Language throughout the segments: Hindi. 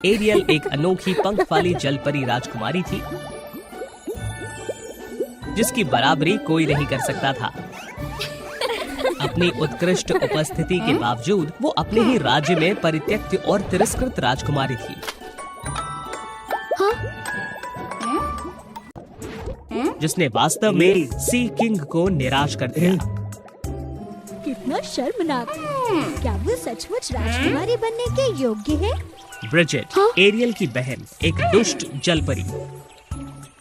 एरियल एक अनोखी पंख वाली जलपरी राजकुमारी थी जिसकी बराबरी कोई नहीं कर सकता था। अपनी उत्कृष्ट उपस्थिति के बावजूद वो अपने ही राज्य में परित्यक्त और तिरस्कृत राजकुमारी थी। जिसने वास्तव में सी किंग को निराश कर दिया। कितना शर्मनाक। क्या वो सचमुच राजकुमारी बनने के योग्य है? ब्रिजेट, एरियल की बहन, एक दुष्ट जलपरी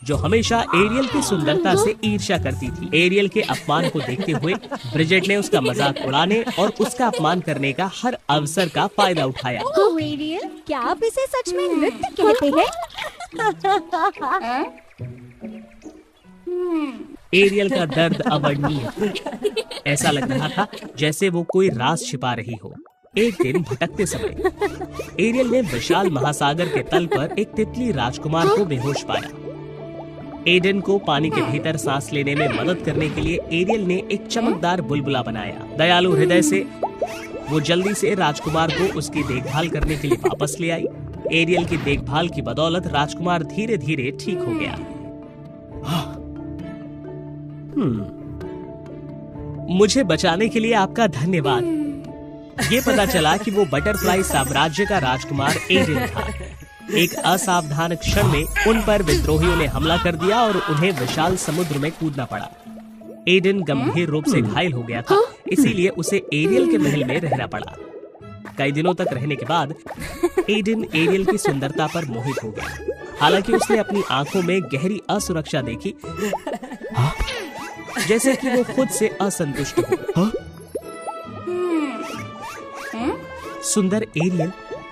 जो हमेशा एरियल की सुंदरता से ईर्ष्या करती थी। एरियल के अपमान को देखते हुए ब्रिजेट ने उसका मजाक उड़ाने और उसका अपमान करने का हर अवसर का फायदा उठाया। ओह एरियल, क्या आप इसे सच में नृत्य कहते हैं? एरियल का दर्द अवर्णनीय। ऐसा लग रहा था जैसे वो कोई राज छिपा रही हो। एक दिन भटकते समय एरियल ने विशाल महासागर के तल पर एक तितली राजकुमार को बेहोश पाया। एडन को पानी के भीतर सांस लेने में मदद करने के लिए एरियल ने एक चमकदार बुलबुला बनाया। दयालु हृदय से वो जल्दी से राजकुमार को उसकी देखभाल करने के लिए वापस ले आई। एरियल की देखभाल की बदौलत राजकुमार धीरे धीरे ठीक हो गया। मुझे बचाने के लिए आपका धन्यवाद। ये पता चला कि वो बटरफ्लाई साम्राज्य का राजकुमार एडन था। एक असावधान क्षण में उन पर विद्रोहियों ने हमला कर दिया और उन्हें विशाल समुद्र में कूदना पड़ा। एडन गंभीर रूप से घायल हो गया था, इसीलिए उसे एरियल के महल में रहना पड़ा। कई दिनों तक रहने के बाद एडन एरियल की सुंदरता पर मोहित हो गया। हालांकि उसने अपनी आंखों में गहरी असुरक्षा देखी, जैसे कि वो खुद से असंतुष्ट हो। सुंदर एरियल,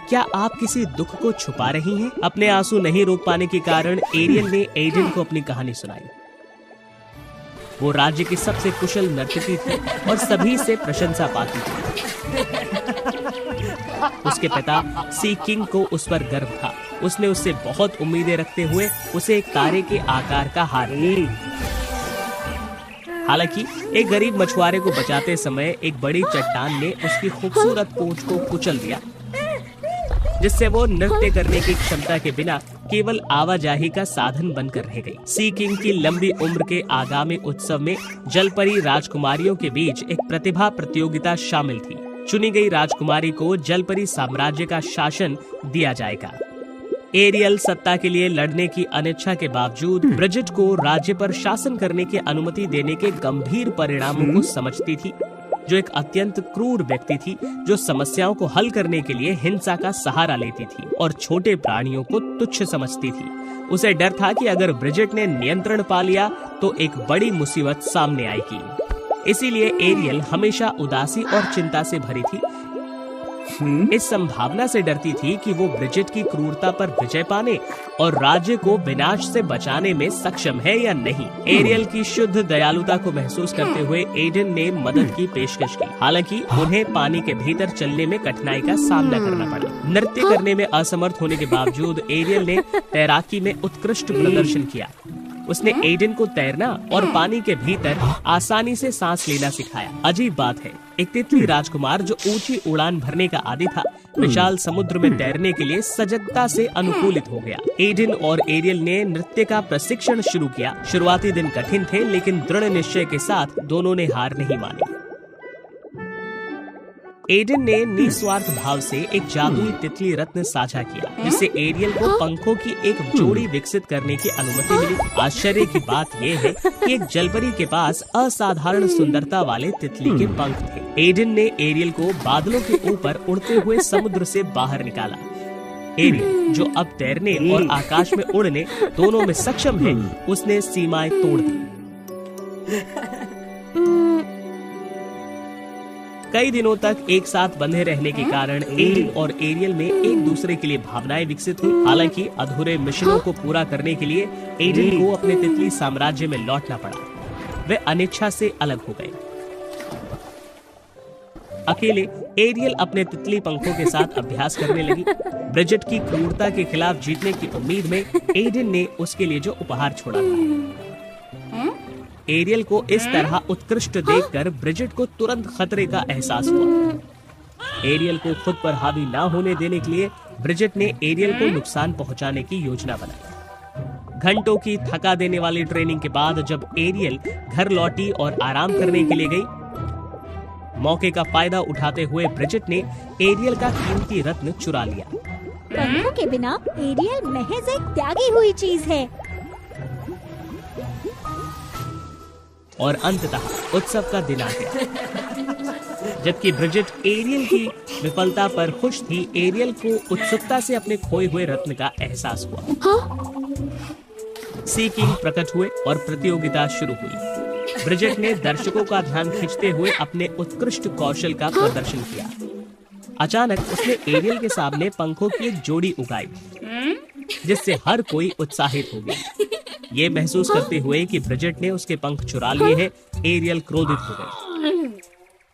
क्या आप किसी दुख को छुपा रही हैं? अपने आंसू नहीं रोक पाने के कारण एरियल ने एडन को अपनी कहानी सुनाई। वो राज्य की सबसे कुशल नर्तकी थी और सभी से प्रशंसा पाती थी। उसके पिता सी किंग को उस पर गर्व था। उसने उससे बहुत उम्मीदें रखते हुए उसे एक तारे के आकार का हार दिया। हालांकि एक गरीब मछुआरे को बचाते समय एक बड़ी चट्टान ने उसकी खूबसूरत पूंछ को कुचल दिया, जिससे वो नृत्य करने की क्षमता के बिना केवल आवाजाही का साधन बनकर रह गई। सी किंग की लंबी उम्र के आगामी उत्सव में जलपरी राजकुमारियों के बीच एक प्रतिभा प्रतियोगिता शामिल थी। चुनी गई राजकुमारी को जलपरी साम्राज्य का शासन दिया जाएगा। एरियल सत्ता के लिए लड़ने की अनिच्छा के बावजूद ब्रिजेट को राज्य पर शासन करने की अनुमति देने के गंभीर परिणामों को समझती थी। जो एक अत्यंत क्रूर व्यक्ति थी, जो समस्याओं को हल करने के लिए हिंसा का सहारा लेती थी और छोटे प्राणियों को तुच्छ समझती थी। उसे डर था कि अगर ब्रिजेट ने नियंत्रण पा लिया तो एक बड़ी मुसीबत सामने आएगी। इसीलिए एरियल हमेशा उदासी और चिंता से भरी थी। इस संभावना से डरती थी कि वो ब्रिजेट की क्रूरता पर विजय पाने और राज्य को विनाश से बचाने में सक्षम है या नहीं। एरियल की शुद्ध दयालुता को महसूस करते हुए एडन ने मदद की पेशकश की। हालांकि उन्हें पानी के भीतर चलने में कठिनाई का सामना करना पड़ा। नृत्य करने में असमर्थ होने के बावजूद एरियल ने तैराकी में उत्कृष्ट प्रदर्शन किया। उसने एडन को तैरना और पानी के भीतर आसानी से सांस लेना सिखाया। अजीब बात है, एक तितली राजकुमार जो ऊंची उड़ान भरने का आदी था, विशाल समुद्र में तैरने के लिए सजगता से अनुकूलित हो गया। एडन और एरियल ने नृत्य का प्रशिक्षण शुरू किया। शुरुआती दिन कठिन थे, लेकिन दृढ़ निश्चय के साथ दोनों ने हार नहीं मानी। एडन ने निस्वार्थ भाव से एक जादुई तितली रत्न साझा किया, जिससे एरियल को पंखों की एक जोड़ी विकसित करने की अनुमति मिली। आश्चर्य की बात यह है कि एक जलपरी के पास असाधारण सुंदरता वाले तितली के पंख थे। एडन ने एरियल को बादलों के ऊपर उड़ते हुए समुद्र से बाहर निकाला। एरियल, जो अब तैरने और आकाश में उड़ने दोनों में सक्षम है, उसने सीमाएं तोड़ दी। कई दिनों तक एक साथ बंधे रहने के कारण एडन और एरियल में एक दूसरे के लिए भावनाएं विकसित हुई। हालांकि अधूरे मिशनों को पूरा करने के लिए एडन को अपने तितली साम्राज्य में लौटना पड़ा। वे अनिच्छा से अलग हो गए। अकेले एरियल अपने तितली पंखों के साथ अभ्यास करने लगी। ब्रिजेट की क्रूरता के खिलाफ जीतने की उम्मीद में एडन ने उसके लिए जो उपहार छोड़ा था। एरियल को इस तरह उत्कृष्ट देखकर ब्रिजेट को तुरंत खतरे का एहसास हुआ। एरियल को खुद पर हावी ना होने देने के लिए ब्रिजेट ने एरियल को नुकसान पहुंचाने की योजना बनाई। घंटों की थका देने वाली ट्रेनिंग के बाद जब एरियल घर लौटी और आराम करने के लिए गई, मौके का फायदा उठाते हुए ब्रिजेट ने एरियल का कीमती रत्न चुरा लिया। पंखों के बिना एरियल महज एक त्यागी हुई चीज है। और अंततः उत्सव का दिन आ गया। जबकि ब्रिजेट एरियल की विफलता पर खुश थी, एरियल को उत्सुकता से अपने खोए हुए रत्न का एहसास हुआ। सी किंग प्रकट हुए और प्रतियोगिता शुरू हुई। ब्रिजेट ने दर्शकों का ध्यान खींचते हुए अपने उत्कृष्ट कौशल का प्रदर्शन किया। अचानक उसने एरियल के सामने पंखों की एक जोड़ी उगाई, जिससे हर कोई उत्साहित हो गया। ये महसूस करते हुए कि ब्रिजेट ने उसके पंख चुरा लिए हैं, एरियल क्रोधित हो गई।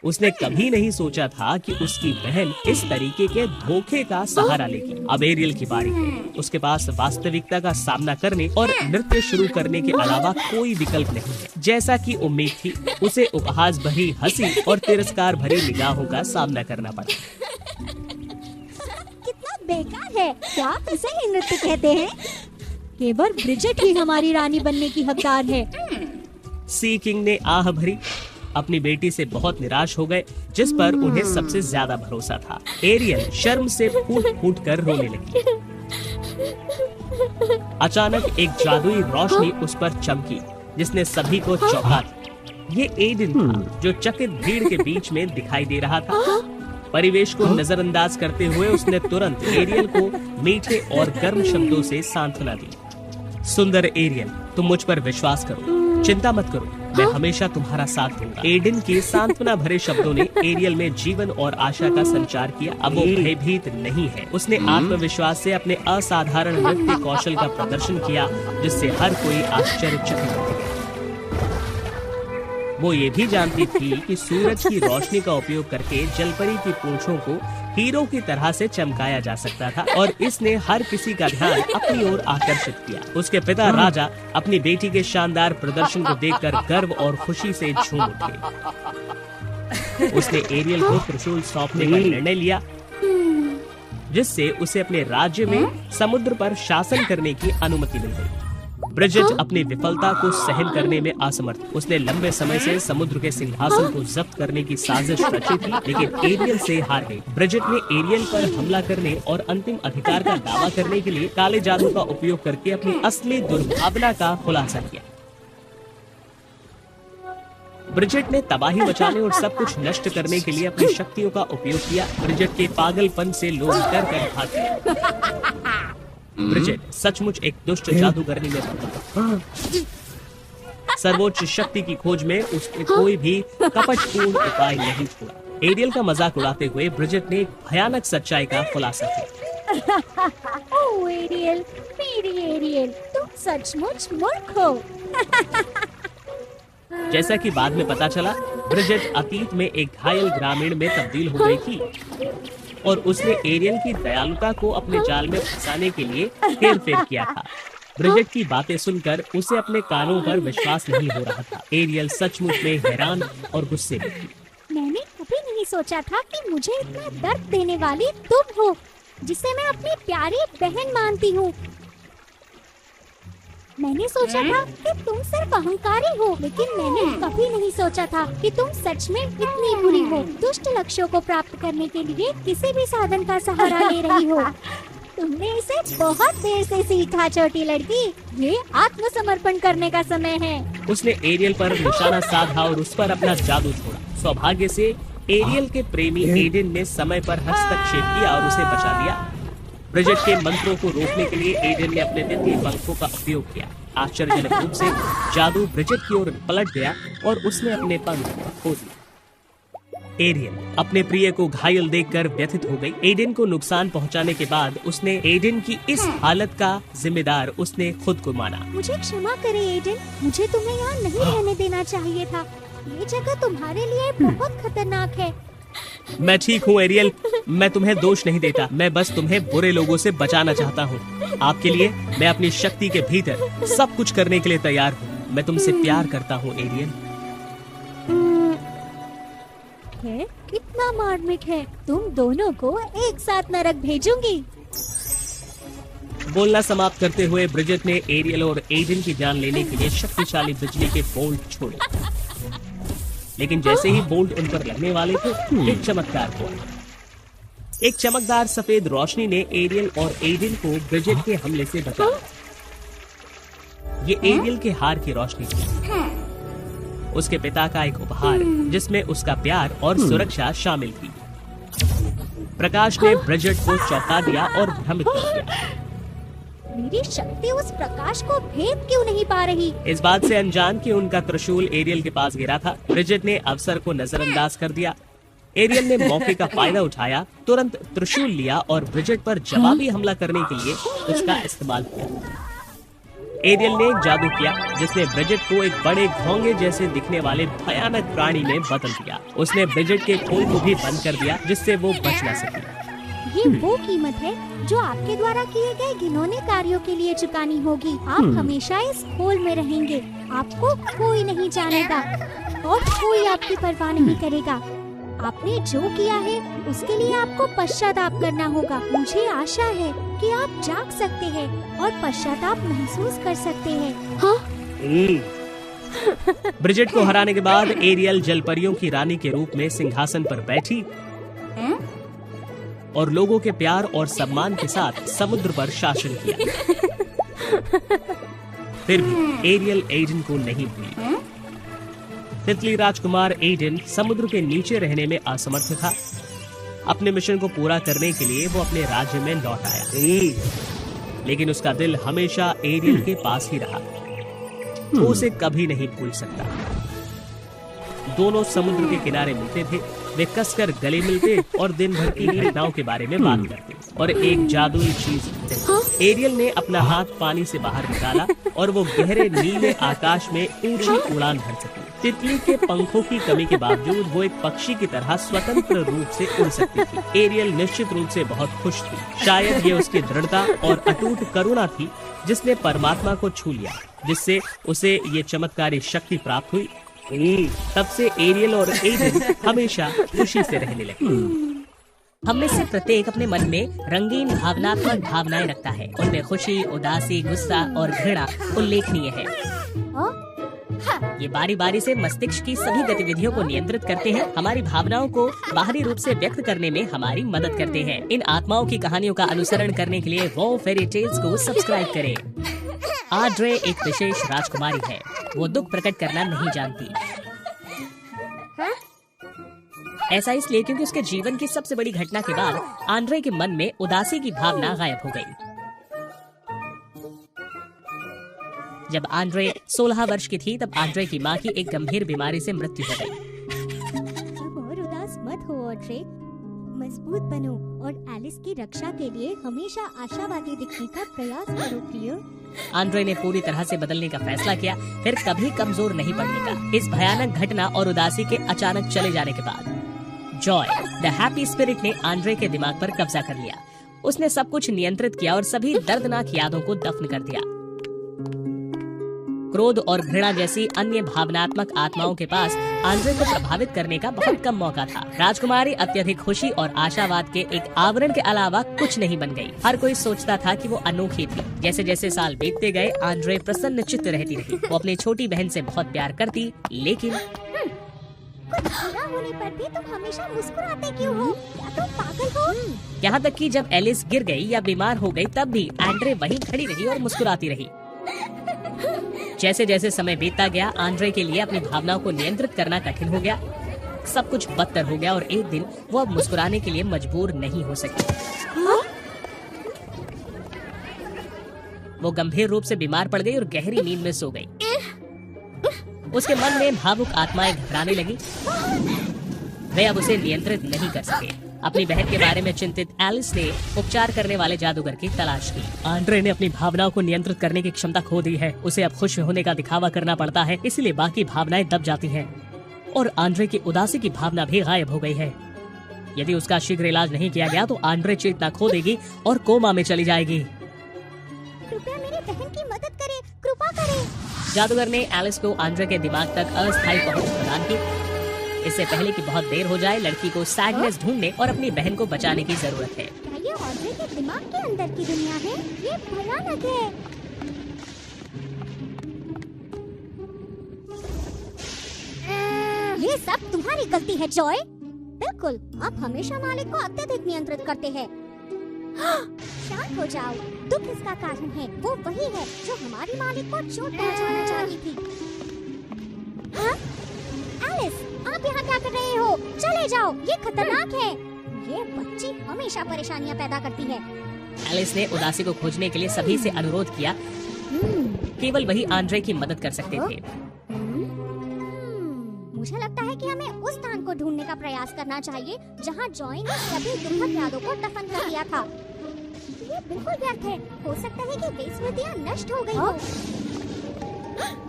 उसने कभी नहीं सोचा था कि उसकी बहन इस तरीके के धोखे का सहारा लेगी। अब एरियल की बारी है। उसके पास वास्तविकता का सामना करने और नृत्य शुरू करने के अलावा कोई विकल्प नहीं है। जैसा कि उम्मीद थी, उसे उपहास भरी हंसी और तिरस्कार भरी निगाहों का सामना करना पड़ा। कितना बेकार है, क्या इसे ही नृत्य कहते हैं? केवल ब्रिजेट ही हमारी रानी बनने की हकदार है। सी किंग ने आह भरी। अपनी बेटी से बहुत निराश हो गए, जिस पर उन्हें सबसे ज्यादा भरोसा था। एरियल शर्म से फूट फूट कर रोने लगी। अचानक एक जादुई रोशनी उस पर चमकी, जिसने सभी को चौंका दिया। ये एडन था, जो चकित भीड़ के बीच में दिखाई दे रहा था। परिवेश को नजरअंदाज करते हुए उसने तुरंत एरियल को मीठे और गर्म शब्दों से सांत्वना दी। सुंदर एरियल, तुम मुझ पर विश्वास करो, चिंता मत करो, मैं हमेशा तुम्हारा साथ दूंगा। एडन के सांत्वना भरे शब्दों ने एरियल में जीवन और आशा का संचार किया। अब वो भयभीत नहीं है। उसने आत्मविश्वास से अपने असाधारण नृत्य कौशल का प्रदर्शन किया, जिससे हर कोई आश्चर्यचकित हो गया। वो ये भी जानती थी कि सूरज की रोशनी का उपयोग करके जलपरी की पूंछों को हीरो की तरह से चमकाया जा सकता था, और इसने हर किसी का ध्यान अपनी ओर आकर्षित किया। उसके पिता राजा अपनी बेटी के शानदार प्रदर्शन को देखकर गर्व और खुशी से झूम उठे। उसने एरियल को त्रिशूल सौंपने का निर्णय लिया, जिससे उसे अपने राज्य में समुद्र पर शासन करने की अनुमति मिल गई। ब्रिजेट अपनी विफलता को सहन करने में असमर्थ। उसने लंबे समय से समुद्र के सिंहासन को जब्त करने की साजिश रची थी, लेकिन एरियल से हार गई। ब्रिजेट ने एरियल पर हमला करने और अंतिम अधिकार का दावा करने के लिए काले जादू का उपयोग करके अपनी असली दुर्भावना का खुलासा किया। ब्रिजेट ने तबाही मचाने और सब कुछ नष्ट करने के लिए अपनी शक्तियों का उपयोग किया। ब्रिजेट के पागलपन से लोग डर कर भाग गए। ब्रिजेट सचमुच एक दुष्ट जादूगरनी में बदल गई। सर्वोच्च शक्ति की खोज में उसने कोई भी कपटपूर्ण उपाय नहीं छोड़ा। एरियल का मजाक उड़ाते हुए ब्रिजेट ने एक भयानक सच्चाई का खुलासा किया। ओह एरियल, मेरी एरियल, तुम सचमुच मूर्ख हो। जैसा कि बाद में पता चला, ब्रिजेट अतीत में एक घायल ग्रामीण में तब्दील हो गई थी, और उसने एरियल की दयालुता को अपने जाल में फंसाने के लिए हेरफेर किया था। ब्रिजेट की बातें सुनकर उसे अपने कानों पर विश्वास नहीं हो रहा था। एरियल सचमुच में हैरान और गुस्से में थी। मैंने कभी नहीं सोचा था कि मुझे इतना दर्द देने वाली तुम हो, जिसे मैं अपनी प्यारी बहन मानती हूँ। मैंने सोचा था कि तुम सिर्फ अहंकारी हो, लेकिन मैंने कभी नहीं सोचा था कि तुम सच में इतनी बुरी हो। दुष्ट लक्ष्यों को प्राप्त करने के लिए किसी भी साधन का सहारा ले रही हो। तुमने इसे बहुत देर से सीखा छोटी लड़की। ये आत्मसमर्पण करने का समय है। उसने एरियल पर निशाना साधा और उस पर अपना जादू छोड़ा। सौभाग्य से एरियल के प्रेमी एडन ने समय पर हस्तक्षेप किया और उसे बचा लिया। ब्रिजेट के मंत्रों को रोकने के लिए एडन ने अपने तितली पंखों का उपयोग किया। आश्चर्यजनक रूप से जादू ब्रिजेट की ओर पलट गया और उसने अपने पंख खो दिए। एरियल अपने प्रिय को घायल देखकर व्यथित हो गई। एडन को नुकसान पहुंचाने के बाद उसने एडन की इस हालत का जिम्मेदार उसने खुद को माना। मुझे क्षमा करें एडन, मुझे तुम्हें यहाँ नहीं रहने देना चाहिए था। ये जगह तुम्हारे लिए बहुत खतरनाक है। मैं ठीक हूँ एरियल, मैं तुम्हें दोष नहीं देता। मैं बस तुम्हें बुरे लोगों से बचाना चाहता हूँ। आपके लिए मैं अपनी शक्ति के भीतर सब कुछ करने के लिए तैयार हूँ। मैं तुमसे प्यार करता हूँ एरियल। कितना मार्मिक है। तुम दोनों को एक साथ नरक भेजूंगी। बोलना समाप्त करते हुए ब्रिजेट ने एरियल और एडन की जान लेने के लिए शक्तिशाली बिजली के बोल्ट छोड़े, लेकिन जैसे ही बोल्ट उन पर लगने वाले थे, एक चमत्कार हुआ। एक चमकदार सफेद रोशनी ने एरियल और एडन को ब्रिजेट के हमले से बचाया। ये एरियल के हार की रोशनी थी, उसके पिता का एक उपहार जिसमें उसका प्यार और सुरक्षा शामिल थी। प्रकाश ने ब्रिजेट को चौंका दिया और भ्रमित कर दिया। मेरी शक्ति उस प्रकाश को भेद क्यों नहीं पा रही? इस बात से अनजान कि उनका त्रिशूल एरियल के पास गिरा था, ब्रिजेट ने अवसर को नजरअंदाज कर दिया। एरियल ने मौके का फायदा उठाया, तुरंत त्रिशूल लिया और ब्रिजेट पर जवाबी हमला करने के लिए उसका इस्तेमाल किया। एरियल ने एक जादू किया जिसने ब्रिजेट को एक बड़े घोंगे जैसे दिखने वाले भयानक प्राणी में बदल दिया। उसने ब्रिजेट के खोल को भी बंद कर दिया जिससे वो बच न सकी। ये वो कीमत है जो आपके द्वारा किए गए घिनौने कार्यों के लिए चुकानी होगी। आप हमेशा इस खोल में रहेंगे, आपको कोई नहीं जानेगा और कोई आपकी परवाह नहीं करेगा। आपने जो किया है उसके लिए आपको पश्चाताप करना होगा। मुझे आशा है कि आप जाग सकते हैं और पश्चाताप महसूस कर सकते हैं। हाँ? ब्रिजेट को हराने के बाद एरियल जलपरियों की रानी के रूप में सिंहासन पर बैठी और लोगों के प्यार और सम्मान के साथ समुद्र पर शासन किया। फिर भी एरियल एडन को नहीं भूली। तितली राजकुमार एडन समुद्र के नीचे रहने में असमर्थ था। अपने मिशन को पूरा करने के लिए वो अपने राज्य में लौट आया, लेकिन उसका दिल हमेशा एरियल के पास ही रहा। वो उसे कभी नहीं भूल सकता। दोनों समुद्र के किनारे मिलते थे, वे कसकर गले मिलते और दिन भर की घटनाओं के बारे में बात करते और एक जादुई चीज करते। एरियल ने अपना हाथ पानी से बाहर निकाला और वो गहरे नीले आकाश में ऊंची उड़ान भर सकी। तितली के पंखों की कमी के बावजूद वो एक पक्षी की तरह स्वतंत्र रूप से उड़ सकती थी। एरियल निश्चित रूप से बहुत खुश थी। शायद ये उसकी दृढ़ता और अटूट करुणा थी जिसने परमात्मा को छू लिया, जिससे उसे ये चमत्कारी शक्ति प्राप्त हुई। तब से एरियल और एडन हमेशा खुशी से रहने लगे। हम में से प्रत्येक अपने मन में रंगीन भावनात्मक भावनाएं रखता है। उनमें खुशी, उदासी, गुस्सा और घृणा उल्लेखनीय है। ये बारी बारी से मस्तिष्क की सभी गतिविधियों को नियंत्रित करते हैं, हमारी भावनाओं को बाहरी रूप से व्यक्त करने में हमारी मदद करते हैं। इन आत्माओं की कहानियों का अनुसरण करने के लिए वो फेरी टेल्स को सब्सक्राइब करें। आड्रे एक विशेष राजकुमारी है। वो दुख प्रकट करना नहीं जानती। ऐसा इसलिए क्योंकि उसके जीवन की सबसे बड़ी घटना के बाद आंड्रे के मन में उदासी की भावना गायब हो गई। जब आंड्रे 16 वर्ष की थी तब आंड्रे की मां की एक गंभीर बीमारी से मृत्यु हो गई। अब और उदास मत हो ऑड्रे, मजबूत बनो और एलिस की रक्षा के लिए हमेशा आशावादी दिखने का प्रयास करो प्रिय। आंड्रे ने पूरी तरह से बदलने का फैसला किया, फिर कभी कमजोर नहीं पड़ने का। इस भयानक घटना और उदासी के अचानक चले जाने के बाद जॉय द हैप्पी स्पिरिट ने आंड्रे के दिमाग पर कब्जा कर लिया। उसने सब कुछ नियंत्रित किया और सभी दर्दनाक यादों को दफन कर दिया। क्रोध और घृणा जैसी अन्य भावनात्मक आत्माओं के पास आंड्रे को प्रभावित करने का बहुत कम मौका था। राजकुमारी अत्यधिक खुशी और आशावाद के एक आवरण के अलावा कुछ नहीं बन गई। हर कोई सोचता था कि वो अनोखी थी। जैसे जैसे साल बीतते गए आंड्रे प्रसन्न चित्त रहती रही। वो अपनी छोटी बहन से बहुत प्यार करती, लेकिन कुछ बुरा होने पर भी तुम हमेशा मुस्कुराते क्यों हो? क्या तुम पागल हो? यहाँ तक कि जब एलिस गिर गई या बीमार हो गई तब भी आंड्रे वहीं खड़ी रही और मुस्कुराती रही। जैसे जैसे समय बीतता गया आंड्रे के लिए अपनी भावनाओं को नियंत्रित करना कठिन हो गया। सब कुछ बदतर हो गया और एक दिन वो अब मुस्कुराने के लिए मजबूर नहीं हो सकी। वो गंभीर रूप से बीमार पड़ गई और गहरी नींद में सो गई। उसके मन में भावुक आत्माएं घबराने लगी। वे अब उसे नियंत्रित नहीं कर सके। अपनी बहन के बारे में चिंतित एलिस ने उपचार करने वाले जादूगर की तलाश की। आंड्रे ने अपनी भावनाओं को नियंत्रित करने की क्षमता खो दी है। उसे अब खुश होने का दिखावा करना पड़ता है, इसलिए बाकी भावनाएं दब जाती हैं और आंड्रे की उदासी की भावना भी गायब हो गई है। यदि उसका शीघ्र इलाज नहीं किया गया तो आंड्रे चेतना खो देगी और कोमा में चली जाएगी। कृपया मेरी बहन की मदद करें, कृपा करें। जादूगर ने एलिस को आंड्रे के दिमाग तक अस्थायी पहुंच प्रदान की। इससे पहले कि बहुत देर हो जाए लड़की को सैडनेस ढूंढने और अपनी बहन को बचाने की जरूरत है। क्या ये ऑड्रे के दिमाग के अंदर की दुनिया है। ये भयानक है। ये सब तुम्हारी गलती है जॉय। बिल्कुल, आप हमेशा मालिक को अत्यधिक नियंत्रित करते हैं। शांत हो जाओ। दुख इसका कारण है। वो वही है जो हमारी मालिक को चोट पहुंचाना चाहती थी। हाँ? एलिस, आप यहाँ क्या कर रहे हो? चले जाओ, ये खतरनाक है। ये बच्ची हमेशा परेशानियाँ पैदा करती है। एलिस ने उदासी को खोजने के लिए सभी से अनुरोध किया। केवल वही आंद्रे की मदद कर सकते थे। मुझे लगता है कि हमें उस स्थान को ढूंढने का प्रयास करना चाहिए जहाँ जॉय ने सभी दुखद यादों को दफन कर दिया था। ये बिल्कुल व्यर्थ है। हो सकता है कि वे स्मृतियाँ नष्ट हो गई हो।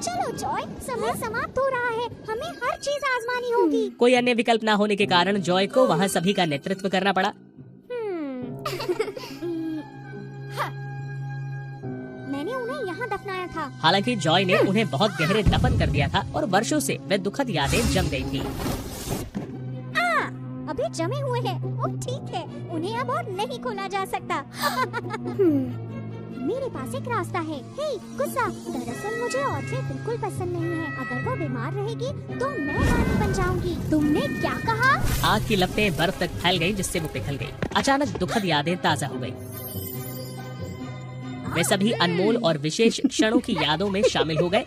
चलो जॉय, समय समाप्त हो रहा है। हमें हर चीज आजमानी होगी। कोई अन्य विकल्प न होने के कारण जॉय को वहाँ सभी का नेतृत्व करना पड़ा। मैंने उन्हें यहाँ दफनाया था। हालांकि जॉय ने उन्हें बहुत गहरे दफन कर दिया था और वर्षों से वे दुखद यादें जम गई थी। अभी जमे हुए हैं। ओह ठीक है, उन्हें अब और नहीं खोला जा सकता। मेरे पास एक रास्ता है। हे गुस्सा, दरअसल मुझे ऑड्रे बिल्कुल पसंद नहीं है। अगर वो बीमार रहेगी तो मैं रानी बन जाऊंगी। तुमने क्या कहा? आग की लपटें बर्फ तक फैल गई जिससे वो पिघल गई। अचानक दुखद यादें ताजा हो गई। वे सभी अनमोल और विशेष क्षणों की यादों में शामिल हो गए।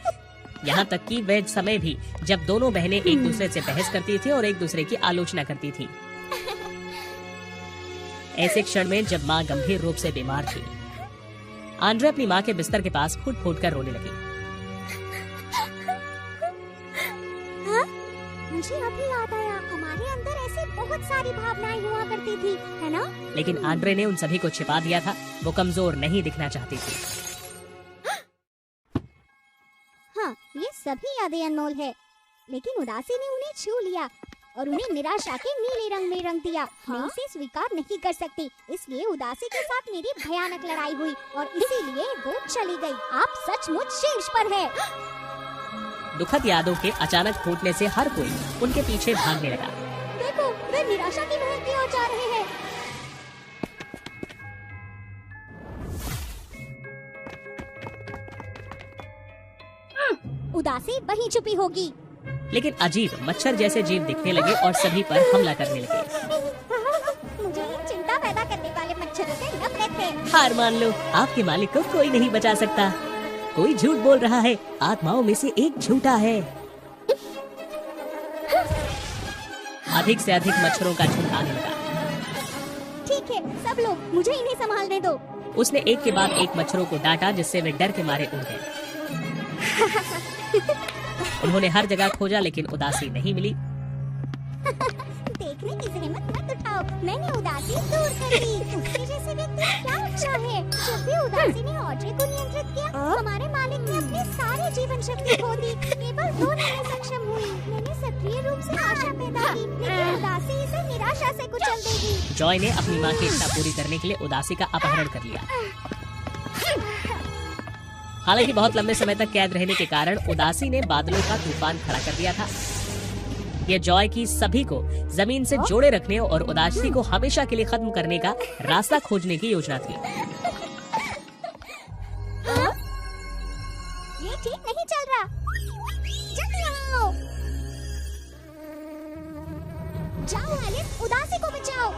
यहाँ तक कि वह समय भी जब दोनों बहनें एक दूसरे से बहस करती थी और एक दूसरे की आलोचना करती थी। ऐसे क्षण में जब माँ गंभीर रूप से बीमार थी, आंद्रे अपनी माँ के बिस्तर के पास फूट फूट कर रोने लगी। मुझे अभी याद आया, हमारे अंदर ऐसी बहुत सारी भावनाएं हुआ करती थी, है ना? लेकिन आंद्रे ने उन सभी को छिपा दिया था। वो कमजोर नहीं दिखना चाहती थी। हाँ, ये सभी यादें अनमोल है, लेकिन उदासी ने उन्हें छू लिया और उन्हें निराशा के नीले रंग में रंग दिया। मैं इसे स्वीकार नहीं कर सकती, इसलिए उदासी के साथ मेरी भयानक लड़ाई हुई और इसीलिए वो चली गई। आप सचमुच शीर्ष पर है। दुखद यादों के अचानक फूटने से हर कोई उनके पीछे भागने लगा। देखो, वे निराशा की महल की ओर जा रहे हैं। उदासी वहीं छुपी होगी। लेकिन अजीब मच्छर जैसे जीव दिखने लगे और सभी पर हमला करने लगे। मुझे इन चिंता पैदा करने वाले मच्छरों से नफरत है। हार मान लो, आपके मालिक को कोई नहीं बचा सकता। कोई झूठ बोल रहा है। आत्माओं में से एक झूठा है। अधिक से अधिक मच्छरों का झुंड आने लगा। ठीक है, सब लोग मुझे इन्हें संभालने दो। उसने एक के बाद एक मच्छरों को डांटा जिससे वे डर के मारे उड़ गए। उन्होंने हर जगह खोजा लेकिन उदासी नहीं मिली। देखने की जहमत मत उठाओ, मैंने उदासी दूर कर दी। उसके जैसे व्यक्ति क्या अच्छा है। जब भी उदासी ने ऑड्रे को नियंत्रित किया, हमारे मालिक ने अपनी सारी जीवन शक्ति खो दी। केवल रोने में सक्षम हुई। मैंने सक्रिय रूप से आशा पैदा की, लेकिन उदासी इसे निराशा से कुचल देगी। जॉय ने अपनी माँ की इच्छा पूरी करने के लिए उदासी का अपहरण कर लिया। हालांकि बहुत लंबे समय तक कैद रहने के कारण उदासी ने बादलों का तूफान खड़ा कर दिया था। ये जॉय की सभी को जमीन से जोड़े रखने और उदासी को हमेशा के लिए खत्म करने का रास्ता खोजने की योजना थी। ये ठीक नहीं चल रहा। जल्दी आओ। जाओ एलिस, उदासी को बचाओ।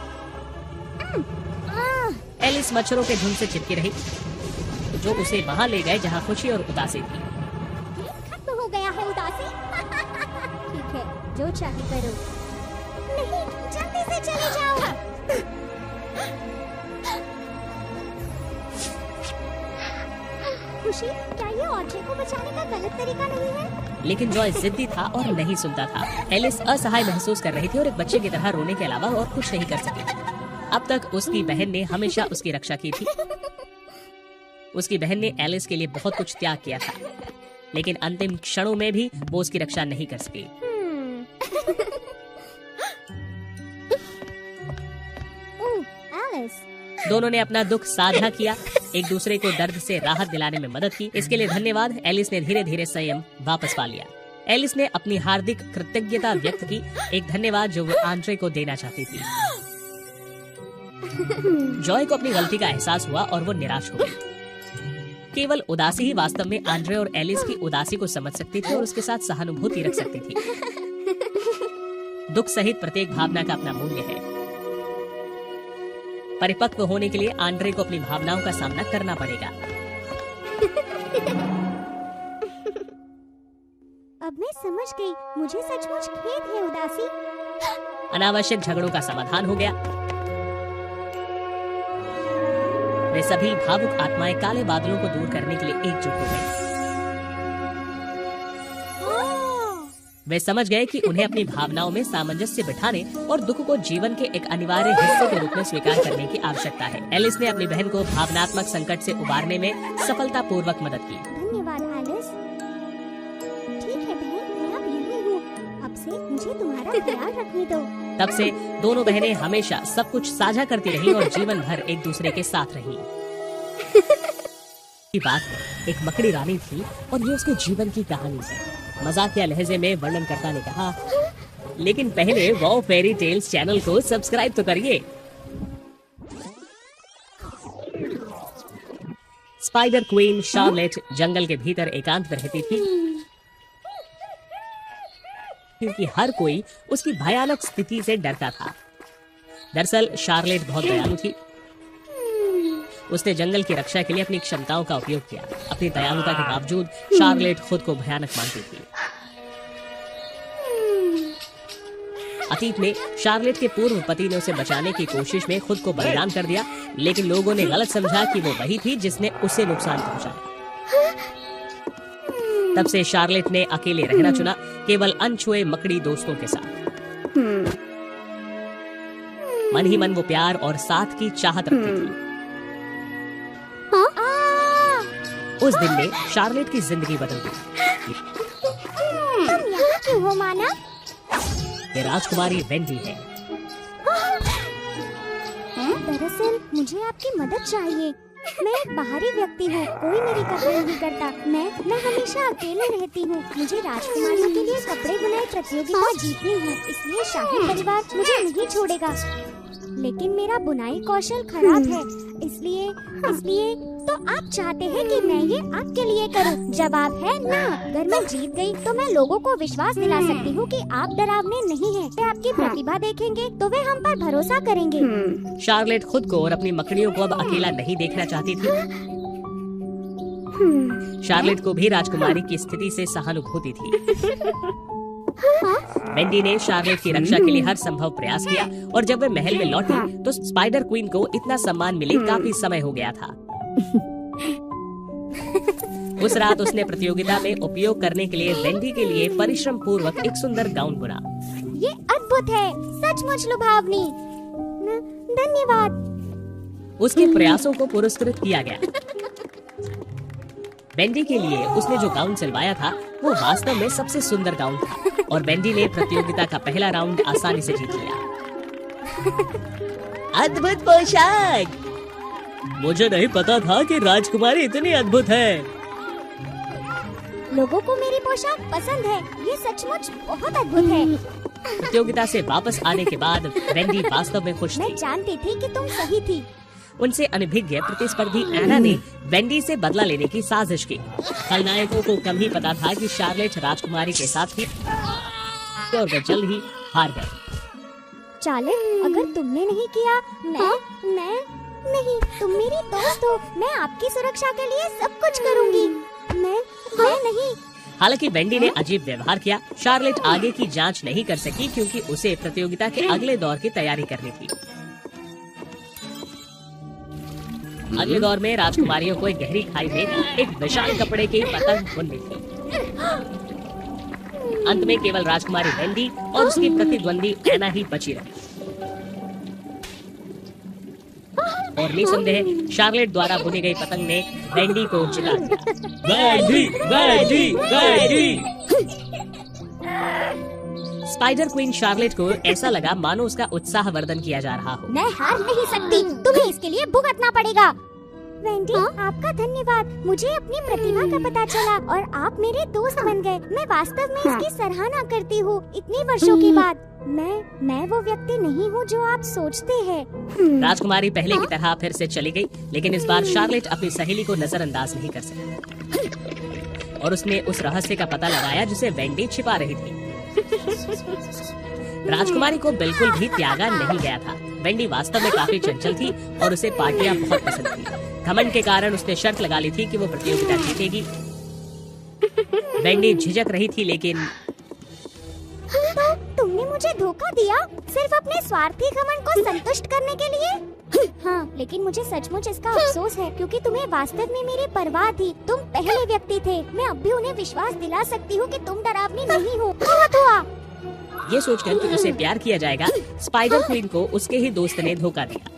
एलिस मच्छरों के झुंड से चिपकी रही जो उसे वहां ले गए जहां खुशी और उदासी थी। खत्म हो गया है उदासी। ठीक है, जो चाहे करो। नहीं, जल्दी से चले जाओ। खुशी, क्या ये ऑड्रे को बचाने का गलत तरीका नहीं है? लेकिन जॉय जिद्दी था और नहीं सुनता था। एलिस असहाय महसूस कर रही थी और एक बच्चे की तरह रोने के अलावा और कुछ नहीं कर सकी। अब तक उसकी बहन ने हमेशा उसकी रक्षा की थी। उसकी बहन ने एलिस के लिए बहुत कुछ त्याग किया था, लेकिन अंतिम क्षणों में भी वो उसकी रक्षा नहीं कर सकी। एलिस, दोनों ने अपना दुख साझा किया, एक दूसरे को दर्द से राहत दिलाने में मदद की। इसके लिए धन्यवाद। एलिस ने धीरे धीरे संयम वापस पा लिया। एलिस ने अपनी हार्दिक कृतज्ञता व्यक्त की, एक धन्यवाद जो वो आंद्रे को देना चाहती थी। जॉय को अपनी गलती का एहसास हुआ और वो निराश हो गई। केवल उदासी ही वास्तव में आंद्रे और एलिस की उदासी को समझ सकती थी और उसके साथ सहानुभूति रख सकती थी। दुख सहित प्रत्येक भावना का अपना मूल्य है। परिपक्व होने के लिए आंद्रे को अपनी भावनाओं का सामना करना पड़ेगा। अब मैं समझ गई, मुझे सचमुच खेद है उदासी। अनावश्यक झगड़ों का समाधान हो गया। वे सभी भावुक आत्माएं काले बादलों को दूर करने के लिए एकजुट हो गए। वे समझ गए कि उन्हें अपनी भावनाओं में सामंजस्य बिठाने और दुख को जीवन के एक अनिवार्य हिस्से के रूप में स्वीकार करने की आवश्यकता है। एलिस ने अपनी बहन को भावनात्मक संकट से उबारने में सफलतापूर्वक मदद की। धन्यवाद एलिस। ठीक है बहन, मैं अब यही हूँ। अब से मुझे तुम्हारा ख्याल रखने दो। तब से दोनों बहनें हमेशा सब कुछ साझा करती रहीं और जीवन भर एक दूसरे के साथ रहीं। की बात है, एक मकड़ी रानी थी और ये उसके जीवन की कहानी है। मजाकिया लहजे में वर्णनकर्ता ने कहा, लेकिन पहले वाओ फेरी टेल्स चैनल को सब्सक्राइब तो करिए। स्पाइडर क्वीन शार्लेट जंगल के भीतर एकांत में रहती थी, क्योंकि हर कोई उसकी भयानक स्थिति से डरता था। दरअसल शार्लेट बहुत दयालु थी। उसने जंगल की रक्षा के लिए अपनी क्षमताओं का उपयोग किया। अपनी दयालुता के बावजूद शार्लेट खुद को भयानक मानती थी। अतीत में शार्लेट के पूर्व पति ने उसे बचाने की कोशिश में खुद को बलिदान कर दिया, लेकिन लोगों ने गलत समझा कि वो वही थी जिसने उसे नुकसान पहुंचाया। तब से शार्लेट ने अकेले रहना चुना, केवल अनछुए मकड़ी दोस्तों के साथ। मन ही मन वो प्यार और साथ की चाहत रखती थी। उस दिन ने शार्लेट की जिंदगी बदल दी। तुम यहाँ क्यों हो माना? ये राजकुमारी वेंडी है। दरअसल मुझे आपकी मदद चाहिए। मैं एक बाहरी व्यक्ति हूँ, कोई मेरी कदर नहीं करता। मैं हमेशा अकेले रहती हूँ। मुझे राजकुमारियों के लिए कपड़े बुनाई प्रतियोगिता जीतनी है, इसलिए शाही परिवार मुझे नहीं छोड़ेगा। लेकिन मेरा बुनाई कौशल खराब है, इसलिए तो आप चाहते हैं कि मैं ये आपके लिए करूं? जवाब है ना। अगर मैं जीत गई तो मैं लोगों को विश्वास दिला सकती हूँ कि आप डरावने नहीं हैं। वे आपकी प्रतिभा देखेंगे तो वे हम पर भरोसा करेंगे। शार्लेट खुद को और अपनी मकड़ियों को अब अकेला नहीं देखना चाहती थी। शार्लेट को भी राजकुमारी की स्थिति से सहानुभूति थी। वेंडी ने शार्लेट की रक्षा के लिए हर संभव प्रयास किया और जब वे महल में लौटी तो स्पाइडर क्वीन को इतना सम्मान मिले काफी समय हो गया था। उस रात उसने प्रतियोगिता में उपयोग करने के लिए वेंडी के लिए परिश्रम पूर्वक एक सुंदर गाउन बुना। ये अद्भुत है, सचमुच लुभावनी। धन्यवाद। उसके प्रयासों को पुरस्कृत किया गया। वेंडी के लिए उसने जो गाउन सिलवाया था वो वास्तव में सबसे सुंदर गाउन था और वेंडी ने प्रतियोगिता का पहला राउंड आसानी से जीत लिया। अद्भुत पोशाक। मुझे नहीं पता था कि राजकुमारी इतनी अद्भुत है। लोगों को मेरी पोशाक पसंद है, ये सचमुच बहुत अद्भुत है। प्रतियोगिता से वापस आने के बाद वेंडी वास्तव में खुश थी। मैं जानती थी कि तुम सही थी। उनसे अनभिज्ञ प्रतिस्पर्धी एना ने वेंडी से बदला लेने की साजिश की। खलनायकों को कम ही पता था कि शार्लेट राजकुमारी के साथ थी और वे जल्द ही हार गए। चार्लेट, अगर तुमने नहीं किया, मैं नहीं, तुम मेरी दोस्त हो। मैं आपकी सुरक्षा के लिए सब कुछ करूंगी। मैं नहीं। हालांकि वेंडी ने अजीब व्यवहार किया। शार्लेट आगे की जांच नहीं कर सकी क्योंकि उसे प्रतियोगिता के अगले दौर की तैयारी करनी थी। अगले दौर में राजकुमारियों को एक गहरी खाई में एक विशाल कपड़े की पतंग बुननी थी। अंत में केवल राजकुमारी वेंडी और उसकी प्रतिद्वंदी एना ही बची रही और निसंदेह शार्लेट द्वारा बुनी गई पतंग ने वेंडी को जिता दिया। स्पाइडर क्वीन शार्लेट को ऐसा लगा मानो उसका उत्साह वर्धन किया जा रहा हो। मैं हार नहीं सकती, तुम्हें इसके लिए भुगतना पड़ेगा। वेंडी, आपका धन्यवाद। मुझे अपनी प्रतिभा का पता चला और आप मेरे दोस्त बन गए। मैं वास्तव में इसकी सराहना करती हूँ। इतने वर्षों के बाद मैं वो व्यक्ति नहीं हूँ जो आप सोचते हैं। राजकुमारी पहले की तरह फिर से चली गई, लेकिन इस बार शार्लेट अपनी सहेली को नजरअंदाज नहीं कर सकी और उसने उस रहस्य का पता लगाया जिसे वेंडी छिपा रही थी। राजकुमारी को बिल्कुल भी त्यागा नहीं गया था। वेंडी वास्तव में काफी चंचल थी और उसे पार्टियां बहुत पसंद थी। घमंड के कारण उसने शर्त लगा ली थी कि वो प्रतियोगिता जीतेगी। वेंडी झिझक रही थी, लेकिन तो तुमने मुझे धोखा दिया सिर्फ अपने स्वार्थी घमंड को संतुष्ट करने के लिए। हाँ, लेकिन मुझे सचमुच इसका अफसोस है क्योंकि तुम्हें वास्तव में मेरी परवाह थी। तुम पहले व्यक्ति थे। मैं अब भी उन्हें विश्वास दिला सकती हूँ कि तुम डरावनी नहीं हो। बहुत हुआ। ये सोचकर कि उसे प्यार किया जाएगा, स्पाइडर क्वीन को उसके ही दोस्त ने धोखा दिया।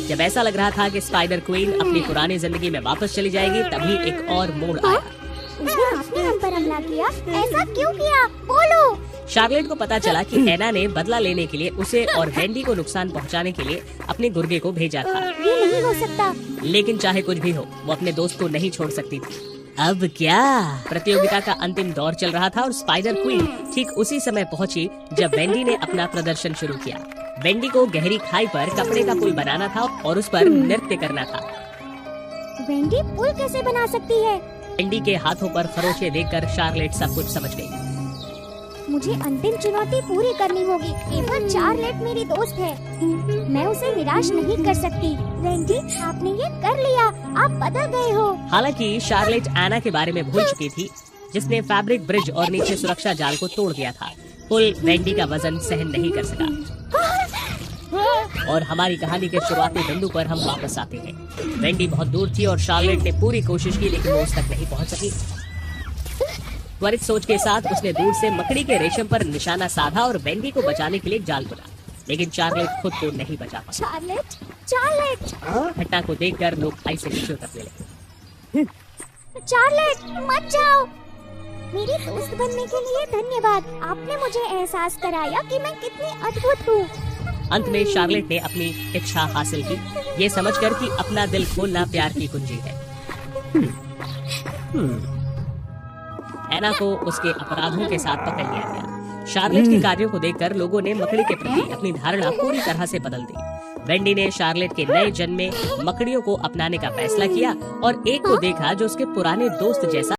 जब ऐसा लग रहा था कि स्पाइडर क्वीन अपनी पुरानी जिंदगी में वापस चली जाएगी, तभी एक और मोड़ आया। उसने आपने हम पर हमला किया। ऐसा क्यों किया? बोलो। शार्लेट को पता चला कि एना ने बदला लेने के लिए उसे और वेंडी को नुकसान पहुंचाने के लिए अपने गुर्गे को भेजा था। ये नहीं हो सकता। लेकिन चाहे कुछ भी हो, वो अपने दोस्त को नहीं छोड़ सकती थी। अब क्या? प्रतियोगिता का अंतिम दौर चल रहा था और स्पाइडर क्वीन ठीक उसी समय पहुंची जब वेंडी ने अपना प्रदर्शन शुरू किया। वेंडी को गहरी खाई पर कपड़े का पुल बनाना था और उस पर नृत्य करना था। वेंडी पुल कैसे बना सकती है? वेंडी के हाथों पर खरोंचे देखकर शार्लेट सब कुछ समझ गई। मुझे अंतिम चुनौती पूरी करनी होगी। केवल शार्लेट मेरी दोस्त है। मैं उसे निराश नहीं कर सकती। वेंडी, आपने ये कर लिया। आप बदल गए हो। हालांकि शार्लेट एना के बारे में भूल चुकी थी, जिसने फैब्रिक ब्रिज और नीचे सुरक्षा जाल को तोड़ दिया था। पुल वेंडी का वजन सहन नहीं कर सका। और हमारी कहानी के शुरुआती बिंदु पर हम वापस आते हैं। वेंडी बहुत दूर थी और शार्लेट ने पूरी कोशिश की, लेकिन वो उस तक नहीं पहुंच सकी। त्वरित सोच के साथ उसने दूर से मकड़ी के रेशम पर निशाना साधा और वेंडी को बचाने के लिए जाल बुना, लेकिन शार्लेट खुद को नहीं बचा पाई। शार्लेट, शार्लेट, घटना को देखकर लोग खाई से नीचे उतरने लगे। शार्लेट, मत जाओ। मेरी दोस्त बनने के लिए धन्यवाद। आपने मुझे एहसास कराया कि मैं कितनी अद्भुत हूँ। अंत में शार्लेट ने अपनी इच्छा हासिल की, ये समझकर कि अपना दिल खोलना प्यार की कुंजी है। एना को उसके अपराधों के साथ पकड़ लिया गया। शार्लेट के कार्यों को देखकर लोगों ने मकड़ी के प्रति अपनी धारणा पूरी तरह से बदल दी। वेंडी ने शार्लेट के नए जन्म में मकड़ियों को अपनाने का फैसला किया और एक को देखा जो उसके पुराने दोस्त जैसा